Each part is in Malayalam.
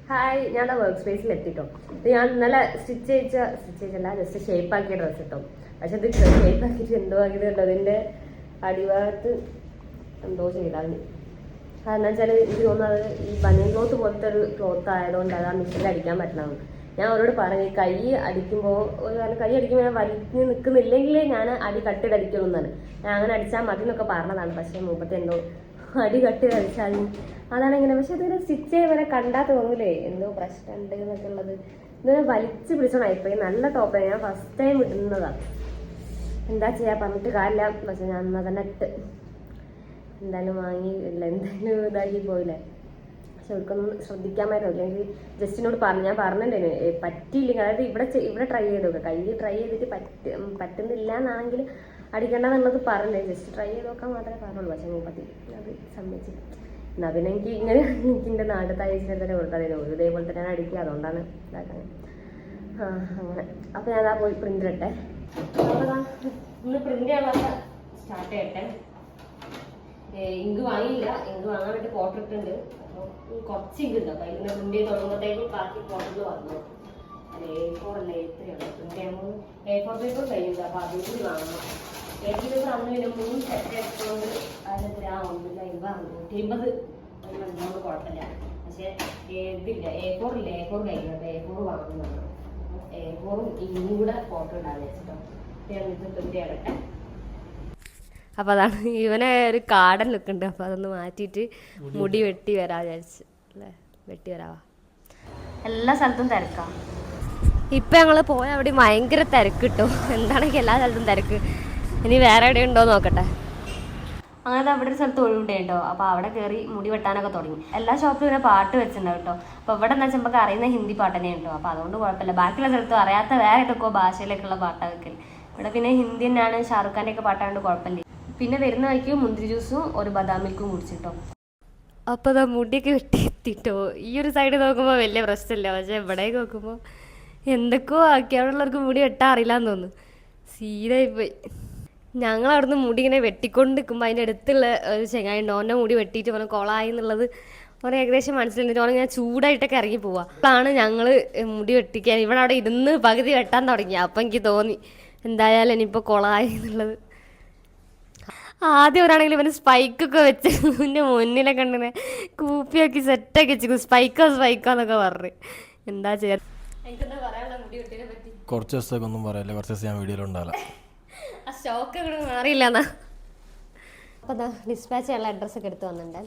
ഹായ്, ഞാൻ വർക്ക് സ്പേസിൽ എത്തിട്ടോ. ഞാൻ ഇന്നലെ സ്റ്റിച്ചല്ല ജസ്റ്റ് ഷേപ്പ് ആക്കിയ ഡ്രസ്സ് കിട്ടോ. പക്ഷെ അത് ഷേപ്പ് ആക്കിയിട്ട് എന്തോ ആക്കിയിട്ടുണ്ടോ, അതിന്റെ അടിഭാഗത്ത് എന്തോ ചെയ്താൽ അതെന്താ വെച്ചാൽ എനിക്ക് തോന്നുന്നത് ഈ ബനിയൻ ക്ലോത്ത് പോലത്തെ ഒരു ക്ലോത്ത് ആയതുകൊണ്ട് അത് ആ മിഷീനിൽ അടിക്കാൻ പറ്റണം. ഞാൻ അവരോട് പറഞ്ഞു കൈ അടിക്കുമ്പോൾ കൈ അടിക്കുമ്പോൾ ഞാൻ വലിഞ്ഞ് നിൽക്കുന്നില്ലെങ്കിൽ ഞാൻ അടി കട്ടിടടിക്കണമെന്നാണ്. ഞാൻ അങ്ങനെ അടിച്ചാൽ മതി എന്നൊക്കെ പറഞ്ഞതാണ്. പക്ഷേ മുമ്പത്തെ എന്തോ അടി കട്ടിടടിച്ചാൽ അതാണ് ഇങ്ങനെ. പക്ഷെ ഇതിങ്ങനെ സ്റ്റിച്ച് ചെയ്യുന്നവരെ കണ്ടാൽ തോന്നൂലേ എന്തോ പ്രശ്നമുണ്ട് എന്നൊക്കെ ഉള്ളത്. ഇതിനെ വലിച്ച് പിടിച്ചോണം. ഇപ്പം നല്ല ടോപ്പാണ്, ഞാൻ ഫസ്റ്റ് ടൈം ഇടുന്നതാണ്. എന്താ ചെയ്യാ, പറഞ്ഞിട്ട് കാര്യമില്ല. പക്ഷെ ഞാൻ എന്നാൽ തന്നെ ഇട്ട് എന്തായാലും വാങ്ങിയില്ല, എന്തായാലും ഇതാക്കി പോയില്ലേ. പക്ഷെ അവർക്കൊന്നും ശ്രദ്ധിക്കാമായിരുന്നു. അല്ലെങ്കിൽ ജസ്റ്റിനോട് പറഞ്ഞു, ഞാൻ പറഞ്ഞിട്ടുണ്ടായിരുന്നു പറ്റിയില്ലെങ്കിൽ, അതായത് ഇവിടെ ട്രൈ ചെയ്ത് നോക്കുക, കൈ ട്രൈ ചെയ്തിട്ട് പറ്റുന്നില്ല എന്നാണെങ്കിൽ അടിക്കണ്ടെന്നുള്ളത് പറഞ്ഞേ. ജസ്റ്റ് ട്രൈ ചെയ്ത് നോക്കാൻ മാത്രമേ പറഞ്ഞുള്ളൂ. പക്ഷെ മുപ്പത്തി അത് സമ്മതിച്ചില്ല. എന്നാൽ പിന്നെ എനിക്ക് ഇങ്ങനെ എൻ്റെ നാട്ടിലത്തെ അയച്ചിട്ട് തന്നെ കൊടുക്കാതെ ഒരു ഇതേപോലെ തന്നെ അടിക്കുക, അതുകൊണ്ടാണ് ഇതാക്കുന്നത്. അങ്ങനെ അപ്പോൾ ഞാൻ അതാ പോയി പ്രിൻ്റ് ഇട്ടെ. അപ്പോൾ ഇന്ന് പ്രിൻ്റ് ചെയ്യാനുള്ള സ്റ്റാർട്ട് ചെയ്യട്ടെ. ഇങ്ക് വാങ്ങിയില്ല, ഇങ്ക് വാങ്ങാൻ വേണ്ടി പോട്ടർ ഇട്ടുണ്ട്. അപ്പോൾ കുറച്ച് ഇങ്ക് ഉണ്ട്. അപ്പോൾ ഇങ്ങനെ പ്രിൻ്റ് ചെയ്ത് തുടങ്ങുമ്പോഴത്തേക്കും ബാക്കി പോട്ടറിൽ വന്നു. അല്ല A4 അല്ല A3 ആണ് പ്രിൻ്റ് ചെയ്യുമ്പോൾ. A4 പേപ്പർ കഴിയുന്നത്, അപ്പോൾ അതും കൂടി വാങ്ങണം. A3 പേപ്പർ അന്ന് പിന്നെ 3 സെറ്റ് എടുത്തുകൊണ്ട് അതിനെത്ര 150 ഉണ്ടാവുമ്പോൾ കുഴപ്പമില്ല. പക്ഷേ ഇതില്ല, A4 ഇല്ല, A4 കഴിയുന്നത്. A4 വാങ്ങുന്നതാണ്. A4ഉം ഇന്നും കൂടെ ഫോട്ടോ ഉണ്ടാകുന്ന വെച്ചിട്ടോ. എന്നിട്ട് പ്രിൻ്റ് ചെയ്യട്ടെ. അപ്പോൾ അതാണ്, ഇവനെ ഒരു കാടൻ ലുക്ക് ഉണ്ട്. അപ്പോൾ അതൊന്ന് മാറ്റിയിട്ട് മുടി വെട്ടി വരാൻ വിചാരിച്ചു അല്ലേ. വെട്ടി വരാവാ. എല്ലാ സ്ഥലത്തും തിരക്കാം. ഇപ്പം ഞങ്ങൾ പോയ അവിടെ ഭയങ്കര തിരക്ക് കിട്ടും. എന്താണെങ്കിൽ എല്ലാ സ്ഥലത്തും തിരക്ക്. ഇനി വേറെ എവിടെ ഉണ്ടോ നോക്കട്ടെ. അങ്ങനെ അവിടെ ഒരു സ്ഥലത്ത് ഒഴിവുണ്ടോ. അപ്പോൾ അവിടെ കയറി മുടി വെട്ടാനൊക്കെ തുടങ്ങി. എല്ലാ ഷോപ്പിലും ഇങ്ങനെ പാട്ട് വെച്ചിട്ടുണ്ടാവും കേട്ടോ. അപ്പോൾ ഇവിടെ എന്താ വെച്ചാൽ നമുക്ക് അറിയുന്ന ഹിന്ദി പാട്ട് തന്നെ ഉണ്ടോ. അപ്പോൾ അതുകൊണ്ട് കുഴപ്പമില്ല. ബാക്കിയുള്ള സ്ഥലത്തും അറിയാത്ത വേറെ ഏതൊക്കെയോ ഭാഷയിലേക്കുള്ള പാട്ടൊക്കെ. ഇവിടെ പിന്നെ ഹിന്ദി തന്നെയാണ്, ഷാറുഖ് ഖാൻ്റെ ഒക്കെ പാട്ടാണ്ട് കുഴപ്പമില്ല. പിന്നെ വരുന്ന വഴിക്ക് മുന്തിരി ജ്യൂസും ഒരു ബദാം മിൽക്കും കുടിച്ചിട്ടോ. അപ്പോൾ അതാ മുടിയൊക്കെ വെട്ടി എത്തിട്ടോ. ഈ ഒരു സൈഡ് നോക്കുമ്പോൾ വലിയ പ്രശ്നമില്ല, പക്ഷേ ഇവിടേക്ക് നോക്കുമ്പോൾ എന്തൊക്കെയോ ആക്കി. അവിടെ ഉള്ളവർക്ക് മുടി വെട്ടാൻ അറിയില്ലാന്ന് തോന്നുന്നു. സീതായിപ്പോയി. ഞങ്ങൾ അവിടുന്ന് മുടി ഇങ്ങനെ വെട്ടിക്കൊണ്ട് നിൽക്കുമ്പോൾ അതിൻ്റെ അടുത്തുള്ള ഒരു ചെങ്ങായി ഓൻ്റെ മുടി വെട്ടിയിട്ട് പറഞ്ഞ കൊളായി എന്നുള്ളത് ഓരോ ഏകദേശം മനസ്സിലുണ്ട്. ഓനെ ഞാൻ ചൂടായിട്ടൊക്കെ ഇറങ്ങി പോവാം. അപ്പോഴാണ് ഞങ്ങൾ മുടി വെട്ടിക്കാൻ ഇവിടെ അവിടെ ഇരുന്ന് പകുതി വെട്ടാൻ തുടങ്ങി. അപ്പം എനിക്ക് തോന്നി എന്തായാലും ഇനിയിപ്പോൾ കൊളായി എന്നുള്ളത്. ആദ്യം ഒരാണെങ്കിൽ ഇവന് സ്പൈക്കൊക്കെ വെച്ച് എൻ്റെ മുന്നിലൊക്കെ ഉണ്ടെന്നെ കൂപ്പിയാക്കി സെറ്റാക്കി വെച്ചിരിക്കും. സ്പൈക്കാന്നൊക്കെ പറഞ്ഞു. എന്താ ചെയ്യാ, എനിക്കെന്താ പറയാനുള്ള മുടി വെട്ടിനെ പറ്റി. കുറച്ച് ദിവസത്തേക്ക് ഒന്നും പറയല്ലേ, കുറച്ച് ദിവസം ഞാൻ വീഡിയോയിലുണ്ടാവില്ല. ആ സ്റ്റോക്ക് ഇവിടെ മാറിയില്ലെന്നാ. അപ്പോൾ അതാ ഡിസ്പാച്ച് ചെയ്യാനുള്ള അഡ്രസ്സൊക്കെ എടുത്ത് വന്നിട്ടുണ്ട്.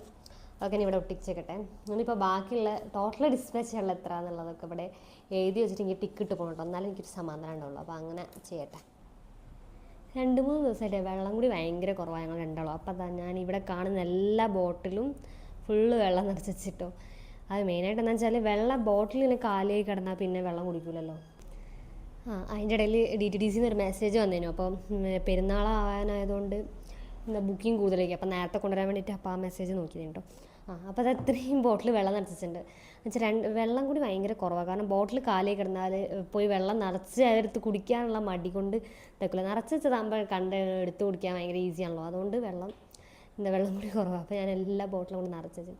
അതൊക്കെ ഇവിടെ ഒട്ടിച്ചേക്കട്ടെ. ഇനിയിപ്പോൾ ബാക്കിയുള്ള ടോട്ടൽ ഡിസ്പാച്ച് ചെയ്യാനുള്ള എത്ര എന്നുള്ളതൊക്കെ ഇവിടെ എഴുതി വെച്ചിട്ട് എനിക്ക് ടിക്കറ്റ് പോകണം. എന്നാലും എനിക്കൊരു സമാധാനം ഉണ്ടാവുള്ളൂ. അപ്പോൾ അങ്ങനെ ചെയ്യട്ടെ. 2-3 ദിവസമായിട്ട് വെള്ളം കൂടി ഭയങ്കര കുറവാണ് ഞങ്ങൾ രണ്ടാളും. അപ്പോൾ അതാ ഞാൻ ഇവിടെ കാണുന്ന എല്ലാ ബോട്ടിലും ഫുള്ള് വെള്ളം നിറച്ച് വെച്ചിട്ടോ. അത് മെയിനായിട്ട് എന്താ വെച്ചാൽ വെള്ളം ബോട്ടിൽ ഇങ്ങനെ കാലിയായി കിടന്നാൽ പിന്നെ വെള്ളം കുടിക്കില്ലല്ലോ. അതിൻ്റെ ഇടയിൽ DTDCന്ന് ഒരു മെസ്സേജ് വന്നേനു. അപ്പം പെരുന്നാളാവാനായതുകൊണ്ട് എന്താ ബുക്കിംഗ് കൂടുതലേക്ക്. അപ്പം നേരത്തെ കൊണ്ടുവരാൻ വേണ്ടിയിട്ട് അപ്പോൾ ആ മെസ്സേജ് നോക്കിയത് കേട്ടോ. അപ്പോൾ അത് അത്രയും ബോട്ടിൽ വെള്ളം നിറച്ചിട്ടുണ്ട്. എന്നുവെച്ചാൽ വെള്ളം കൂടി ഭയങ്കര കുറവാണ്. കാരണം ബോട്ടിൽ കാലിയായി കിടന്നാൽ പോയി വെള്ളം നിറച്ച് അതെടുത്ത് കുടിക്കാനുള്ള മടി കൊണ്ട് ഇതൊക്കെ നിറച്ച് വെച്ചതാകുമ്പോൾ എടുത്ത് കുടിക്കാൻ ഭയങ്കര ഈസിയാണല്ലോ. അതുകൊണ്ട് വെള്ളം കൂടി കുറവാണ്. അപ്പോൾ ഞാൻ എല്ലാ ബോട്ടിലും കൊണ്ട് നിറച്ച് വെച്ചു.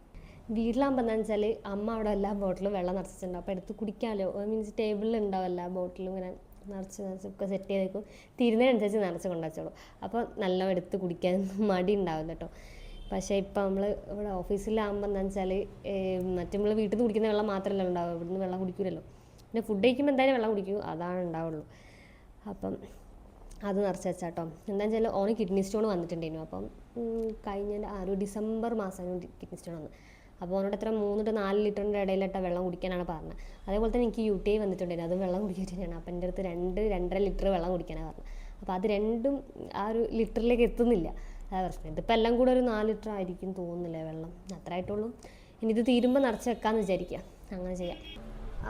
വീട്ടിലാകുമ്പോൾ എന്താണെന്ന് വെച്ചാൽ അമ്മ അവിടെ എല്ലാ ബോട്ടിലും വെള്ളം നിറച്ചിട്ടുണ്ടാവും. അപ്പോൾ എടുത്ത് കുടിക്കാമല്ലോ. മീൻസ് ടേബിളിൽ ഉണ്ടാവും എല്ലാ ബോട്ടിലും ഇങ്ങനെ നിറച്ചൊക്കെ സെറ്റ് ചെയ്തേക്കും. തീരുന്നതിനനുസരിച്ച് നിറച്ച് കൊണ്ടുവച്ചോളൂ. അപ്പോൾ നല്ല എടുത്ത് കുടിക്കാൻ മടി ഉണ്ടാവില്ല കേട്ടോ. പക്ഷേ ഇപ്പം നമ്മൾ ഇവിടെ ഓഫീസിലാകുമ്പോൾ എന്താണെന്ന് വെച്ചാൽ നമ്മൾ വീട്ടിൽ നിന്ന് കുടിക്കുന്ന വെള്ളം മാത്രമല്ല ഉണ്ടാവുക, ഇവിടുന്ന് വെള്ളം കുടിക്കില്ലല്ലോ. പിന്നെ ഫുഡ് കഴിക്കുമ്പോൾ എന്തായാലും വെള്ളം കുടിക്കും, അതാണ് ഉണ്ടാവുള്ളൂ. അപ്പം അത് നിറച്ച് വെച്ചാട്ടോ. എന്താണെന്ന് വെച്ചാൽ ഓന് കിഡ്നി സ്റ്റോൺ വന്നിട്ടുണ്ടായിരുന്നു. അപ്പം കഴിഞ്ഞ ഒരു ഡിസംബർ മാസം കിഡ്നി സ്റ്റോൺ വന്നു. അപ്പോൾ ഓനോട് എത്ര 3-4 ലിറ്ററിൻ്റെ ഇടയിലിട്ട വെള്ളം കുടിക്കാനാണ് പറഞ്ഞത്. അതേപോലെ തന്നെ എനിക്ക് UTI വന്നിട്ടുണ്ടായിരുന്നു, അത് വെള്ളം കുടിക്കാൻ തന്നെയാണ്. അപ്പം എൻ്റെ അടുത്ത് 2-2.5 ലിറ്റർ വെള്ളം കുടിക്കാനാണ് പറഞ്ഞത്. അപ്പോൾ അത് രണ്ടും ആ ഒരു ലിറ്ററിലേക്ക് എത്തുന്നില്ല, അതാ പ്രശ്നം. ഇതിപ്പോൾ എല്ലാം കൂടെ ഒരു 4 ലിറ്റർ ആയിരിക്കും തോന്നുന്നില്ല വെള്ളം, അത്ര ആയിട്ടുള്ളൂ. ഇനി ഇത് തീരുമ്പോൾ നിറച്ച് വെക്കാമെന്ന് വിചാരിക്കുക, അങ്ങനെ ചെയ്യാം.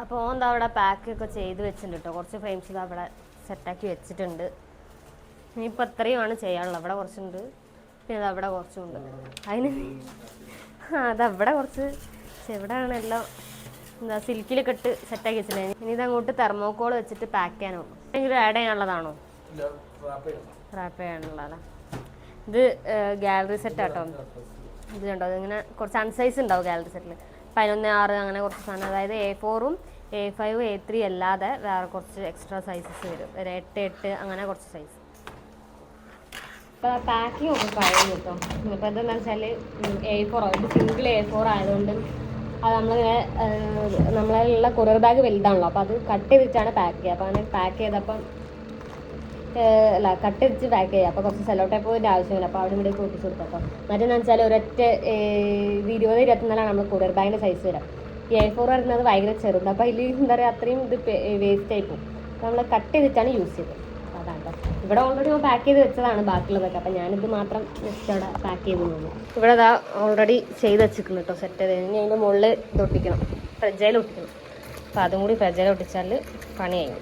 അപ്പോൾ എന്താ അവിടെ പാക്കൊക്കെ ചെയ്ത് വെച്ചിട്ടുണ്ട് കേട്ടോ. കുറച്ച് ഫ്രെയിംസ് ഇതാ അവിടെ സെറ്റാക്കി വെച്ചിട്ടുണ്ട്. ഇനിയിപ്പോൾ എത്രയുമാണ് ചെയ്യാനുള്ളത്. അവിടെ കുറച്ചുണ്ട്, പിന്നെ അതവിടെ കുറച്ചുണ്ട്. അതിന് അതവിടെ കുറച്ച് എവിടെയാണ് എല്ലാം എന്താ സിൽക്കിലൊക്കെ ഇട്ട് സെറ്റാക്കി വെച്ചിട്ടുണ്ടായിരുന്നു. ഇനി ഇതങ്ങോട്ട് തെർമോക്കോൾ വെച്ചിട്ട് പാക്ക് ചെയ്യാനോ എന്തെങ്കിലും ആഡ് ചെയ്യാനുള്ളതാണോ? റാപ്പ് ചെയ്യാനുള്ളതാണ്. ഇത് ഗാലറി സെറ്റ് ആട്ടോ. ഇത് കണ്ടോ, ഇതിങ്ങനെ കുറച്ച് അൺസൈസ് ഉണ്ടാവും ഗാലറി സെറ്റിൽ. 11, 6 അങ്ങനെ കുറച്ച് സാധനം. അതായത് A4, A5, A3 അല്ലാതെ വേറെ കുറച്ച് എക്സ്ട്രാ സൈസസ് വരും. ഒരു 8, 8 അങ്ങനെ കുറച്ച് സൈസ്. ഇപ്പോൾ പാക്കിംഗ് ഒക്കെ കഴിഞ്ഞു കേട്ടോ. ഇപ്പോൾ എന്താണെന്ന് വെച്ചാൽ A4 ഒരു സിംഗിൾ A4 ആയതുകൊണ്ട് അത് നമ്മളുള്ള കൊറിയർ ബാഗ് വലുതാണല്ലോ. അപ്പോൾ അത് കട്ട് ചെയ്തിട്ടാണ് പാക്ക് ചെയ്യുക. അപ്പോൾ അങ്ങനെ പാക്ക് ചെയ്തപ്പം കട്ട് ചെയ്തിട്ട് പാക്ക് ചെയ്യുക. അപ്പോൾ കുറച്ച് സെല്ലോ ടേപ്പിൻ്റെ ആവശ്യമില്ല. അപ്പോൾ അവിടെ ഇവിടെ ഒട്ടിച്ച് കൊടുത്തപ്പോൾ മറ്റെന്ന് വെച്ചാൽ ഒരൊറ്റ 20-24 നമ്മൾ കൊറിയർ ബാഗിൻ്റെ സൈസ് വരാം. ഈ A4 വരുന്നത് ഭയങ്കര ചെറുത്. അപ്പോൾ അതിൽ എന്താ പറയുക അത്രയും ഇത് വേസ്റ്റ് ആയി പോകും. അപ്പോൾ നമ്മൾ കട്ട് ചെയ്തിട്ടാണ് യൂസ് ചെയ്തത്. അതാണ് കേട്ടോ. ഇവിടെ ഓൾറെഡി പാക്ക് ചെയ്ത് വെച്ചതാണ് ബാക്കിയുള്ളതൊക്കെ. അപ്പോൾ ഞാനിത് മാത്രം ജസ്റ്റ് അവിടെ പാക്ക് ചെയ്ത് തോന്നുന്നു. ഇവിടെ അതാ ഓൾറെഡി ചെയ്ത് വെച്ചിരിക്കുന്നു കേട്ടോ. സെറ്റ് ചെയ്ത് കഴിഞ്ഞ് അതിൻ്റെ മുകളിൽ ഇത് ഒട്ടിക്കണം, ഫ്രിഡ്ജയിൽ ഒട്ടിക്കണം. അപ്പോൾ അതും കൂടി ഫ്രിഡ്ജയിൽ ഒട്ടിച്ചാൽ പണിയായി.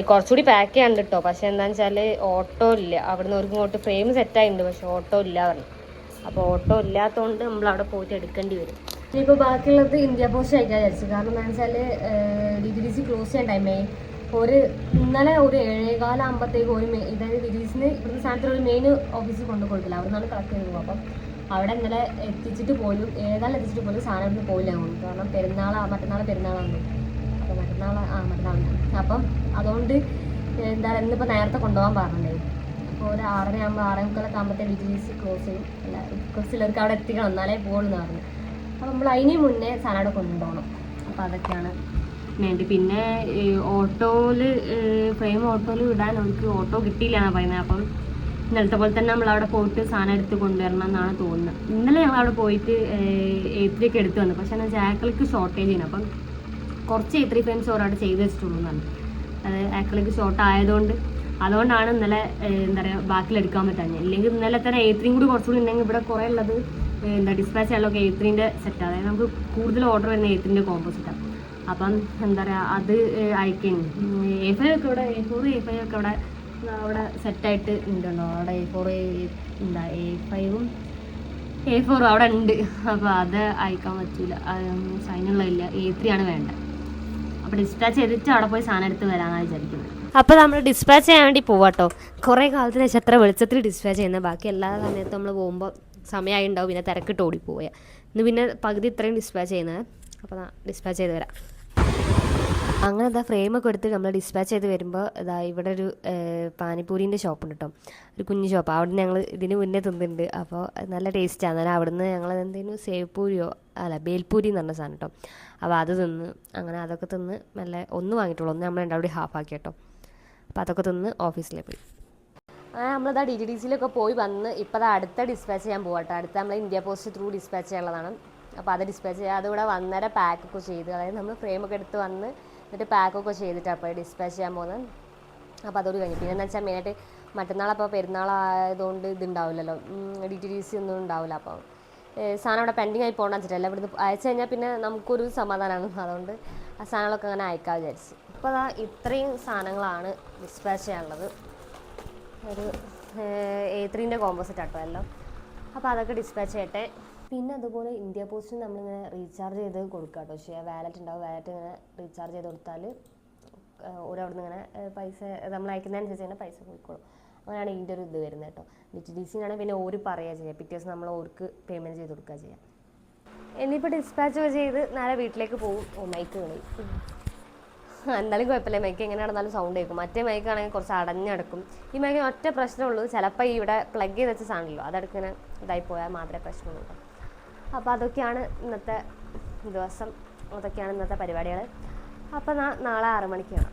കുറച്ചുകൂടി പാക്ക് ചെയ്യാണ്ട് കേട്ടോ. പക്ഷേ എന്താണെന്ന് വെച്ചാൽ ഓട്ടോ ഇല്ല. അവിടുന്ന് ഒരു ഇങ്ങോട്ട് ഫ്രെയിം സെറ്റായിട്ടുണ്ട്, പക്ഷേ ഓട്ടോ ഇല്ല പറഞ്ഞു. അപ്പോൾ ഓട്ടോ ഇല്ലാത്തതുകൊണ്ട് നമ്മൾ അവിടെ പോയിട്ട് എടുക്കേണ്ടി വരും. ഇനിയിപ്പോൾ ബാക്കിയുള്ളത് ഇന്ത്യ പോസ്റ്റ് അയക്കാൻ വിചാരിച്ചു. കാരണം എന്താണെന്ന് വെച്ചാൽ DTDC ക്ലോസ് ചെയ്യാൻ ടൈമായി. ഇന്നലെ ഒരു 7:15 ആകുമ്പോഴത്തേക്കും ഇതായത് DTDCന്ന് ഇവിടുത്തെ സ്ഥാനത്തിൽ ഒരു മെയിൻ ഓഫീസിൽ കൊണ്ടു കൊടുക്കില്ല. അവിടെ നിന്നാണ് കളക്ട് ചെയ്ത് പോകും. അപ്പം അവിടെ ഇന്നലെ എത്തിച്ചിട്ട് പോലും എത്തിച്ചിട്ട് പോലും സാധനം എടുത്ത് പോയില്ല. കാരണം മറ്റന്നാളെ പെരുന്നാളാണ്. അപ്പോൾ മറ്റന്നാളാണ്. അപ്പം അതുകൊണ്ട് എന്താ പറയുക ഇന്നിപ്പോൾ നേരത്തെ കൊണ്ടുപോകാൻ പറഞ്ഞിട്ടുണ്ടായി. അപ്പോൾ ഒരു 6:30 ആകുമ്പോൾ 6:45 ആകുമ്പോഴത്തെ DTDC ക്ലോസ് ചെയ്യും. അല്ല കുറച്ചുള്ളവർക്ക് അവിടെ എത്തിക്കണം, എന്നാലേ പോകുമെന്ന് പറഞ്ഞു. അപ്പോൾ നമ്മൾ അതിന് മുന്നേ സാധനം അവിടെ കൊണ്ടുപോകണം. അപ്പോൾ അതൊക്കെയാണ് വേണ്ടി. പിന്നെ ഫ്രെയിം ഓട്ടോയിൽ ഇടാൻ അവർക്ക് ഓട്ടോ കിട്ടിയില്ല എന്നാണ് പറയുന്നത്. അപ്പം ഇന്നലത്തെ പോലെ തന്നെ നമ്മളവിടെ പോയിട്ട് സാധനം എടുത്ത് കൊണ്ടുവരണം എന്നാണ് തോന്നുന്നത്. ഇന്നലെ ഞങ്ങളവിടെ പോയിട്ട് A3 ഒക്കെ എടുത്ത് വന്നു. പക്ഷേ എന്നാൽ ആക്രിലിക് ഷോർട്ടേജ് ചെയ്യുന്നു. അപ്പം കുറച്ച് A3 ഫ്രെയിംസ് ഒരാൾ ചെയ്ത് വെച്ചിട്ടുള്ളൂ എന്നാണ്. അത് ആക്രിലിക് ഷോർട്ട് അതുകൊണ്ടാണ് ഇന്നലെ എന്താ പറയുക ബാക്കിലെടുക്കാൻ പറ്റാഞ്ഞത്. ഇല്ലെങ്കിൽ ഇന്നലെ തന്നെ A3 കൂടി കുറച്ചുകൂടി ഉണ്ടെങ്കിൽ ഇവിടെ കുറേ ഉള്ളത് ഡിസ്പാച്ച് ചെയ്യാനുള്ളതൊക്കെ A3ൻ്റെ സെറ്റ്. അതായത് നമുക്ക് കൂടുതൽ ഓർഡർ വരുന്ന A3ൻ്റെ കോമ്പോസിറ്റാണ്. അപ്പം എന്താ പറയുക അത് അയക്കുന്നു. A5 ഒക്കെ ഇവിടെ A4, A5 ഒക്കെ അവിടെ സെറ്റായിട്ട് ഉണ്ടല്ലോ. അവിടെ A5ഉം A4 അവിടെ ഉണ്ട്. അപ്പോൾ അത് അയക്കാൻ പറ്റില്ല, അതിനുള്ളതില്ല. A3 ആണ് വേണ്ടത്. അപ്പോൾ ഡിസ്പാച്ച് ചെയ്തിട്ട് അവിടെ പോയി സാധനം എടുത്ത് വരാമെന്നാണ് വിചാരിക്കുന്നത്. അപ്പോൾ നമ്മൾ ഡിസ്പാച്ച് ചെയ്യാൻ വേണ്ടി പോവാട്ടോ. കുറേ കാലത്തിന് ശേഷം അത്ര വെളിച്ചത്തിൽ ഡിസ്പാച്ച് ചെയ്യുന്നത്. ബാക്കി എല്ലാ സമയത്തും നമ്മൾ പോകുമ്പോൾ സമയമായി ഉണ്ടാവും, പിന്നെ തിരക്കിട്ട് ഓടിപ്പോവുക. ഇന്ന് പിന്നെ പകുതി ഇത്രയും ഡിസ്പാച്ച് ചെയ്യുന്നത്. അപ്പോൾ ഡിസ്പാച്ച് ചെയ്ത് വരാം. അങ്ങനെ അതാ ഫ്രെയിമൊക്കെ എടുത്ത് നമ്മൾ ഡിസ്പാച്ച് ചെയ്ത് വരുമ്പോൾ ഇതാ ഇവിടെ ഒരു പാനിപ്പൂരിൻ്റെ ഷോപ്പുണ്ട് കേട്ടോ. ഒരു കുഞ്ഞു ഷോപ്പ്. അവിടെ ഞങ്ങൾ ഇതിന് മുന്നേ തിന്നിട്ടുണ്ട്. അപ്പോൾ നല്ല ടേസ്റ്റാണ്. അന്നേരം അവിടുന്ന് ഞങ്ങൾ എന്തെങ്കിലും ബേൽപൂരി എന്ന് പറഞ്ഞ സാധനം കേട്ടോ. അപ്പോൾ അത് തിന്ന് അങ്ങനെ അതൊക്കെ തിന്ന് മെല്ലെ ഒന്ന് വാങ്ങിയിട്ടുള്ളൂ. ഒന്ന് നമ്മൾ രണ്ടാമത് ഹാഫാക്കി കേട്ടോ. അപ്പോൾ അതൊക്കെ തിന്ന് ഓഫീസിലേക്ക് പോയി. അങ്ങനെ നമ്മളിതാ DTDCയിലൊക്കെ പോയി വന്ന് ഇപ്പോൾ അത് അടുത്ത ഡിസ്പാച്ച് ചെയ്യാൻ പോകട്ടോ. അടുത്ത നമ്മൾ ഇന്ത്യ പോസ്റ്റ് ത്രൂ ഡിസ്പാച്ച് ചെയ്യാനുള്ളതാണ്. അപ്പോൾ അത് ഡിസ്പാച്ച് ചെയ്യുക. അതിവിടെ വന്നേരം പാക്കൊക്കെ ചെയ്ത്, അതായത് നമ്മൾ ഫ്രെയിമൊക്കെ എടുത്ത് വന്ന് എന്നിട്ട് പാക്കൊക്കെ ചെയ്തിട്ടാണ് അപ്പോൾ ഡിസ്പാച്ച് ചെയ്യാൻ പോകുന്നത്. അപ്പോൾ അതോട് കഴിഞ്ഞു. പിന്നെ എന്താ വെച്ചാൽ മെയിനായിട്ട് മറ്റന്നാളപ്പോൾ പെരുന്നാളായതുകൊണ്ട് ഇതുണ്ടാവില്ലല്ലോ, DTDC ഒന്നും ഉണ്ടാവില്ല. അപ്പോൾ സാധനം അവിടെ പെൻഡിങ് ആയി പോകണമെന്ന് വെച്ചിട്ടല്ല, ഇവിടുന്ന് അയച്ചു കഴിഞ്ഞാൽ പിന്നെ നമുക്കൊരു സമാധാനമാണ്. അതുകൊണ്ട് ആ സാധനങ്ങളൊക്കെ അങ്ങനെ അയക്കാൻ വിചാരിച്ചു. അപ്പോൾ അതാ ഇത്രയും സാധനങ്ങളാണ് ഡിസ്പാച്ച് ചെയ്യാനുള്ളത്. ഒരു A3ൻ്റെ കോമ്പോസിറ്റ് ആട്ടോ എല്ലാം. അപ്പോൾ അതൊക്കെ ഡിസ്പാച്ച് ചെയ്യട്ടെ. പിന്നെ അതുപോലെ ഇന്ത്യ പോസ്റ്റിന് നമ്മളിങ്ങനെ റീചാർജ് ചെയ്ത് കൊടുക്കുക കേട്ടോ. പക്ഷേ വാലറ്റ് ഉണ്ടാവും. വാലറ്റ് ഇങ്ങനെ റീചാർജ് ചെയ്ത് കൊടുത്താൽ അവിടെ നിന്ന് ഇങ്ങനെ പൈസ നമ്മൾ അയക്കുന്നതനുസരിച്ച് തന്നെ പൈസ പോയിക്കോളും. അങ്ങനെയാണ് ഇതിൻ്റെ ഒരു ഇത് വരുന്നത് കേട്ടോ. DTDCനാണ് പിന്നെ ഓര് പറയുക ചെയ്യുക. പിറ്റേ ദിവസം നമ്മൾ ഓർക്ക് പേയ്മെൻറ്റ് ചെയ്ത് കൊടുക്കുക ചെയ്യുക. ഇനിയിപ്പോൾ ഡിസ്പാച്ച് ചെയ്ത് നേരെ വീട്ടിലേക്ക് പോകും. മൈക്ക് കളി എന്തായാലും കുഴപ്പമില്ല. മൈക്ക് എങ്ങനെ നടന്നാലും സൗണ്ട് കേൾക്കും. മറ്റേ മൈക്കാണെങ്കിൽ കുറച്ച് അടഞ്ഞെടുക്കും. ഈ മൈക്കിന് ഒറ്റ പ്രശ്നമുള്ളൂ, ചിലപ്പോൾ ഇവിടെ പ്ലഗ് ചെയ്ത് വെച്ച സാധനമല്ലോ അതെടുക്കുന്ന ഇതായി പോയാൽ മാത്രമേ പ്രശ്നമുള്ളൂ. അപ്പോൾ അതൊക്കെയാണ് ഇന്നത്തെ ദിവസം, അതൊക്കെയാണ് ഇന്നത്തെ പരിപാടികൾ. അപ്പോൾ നാളെ 6 മണിക്ക് കാണാം.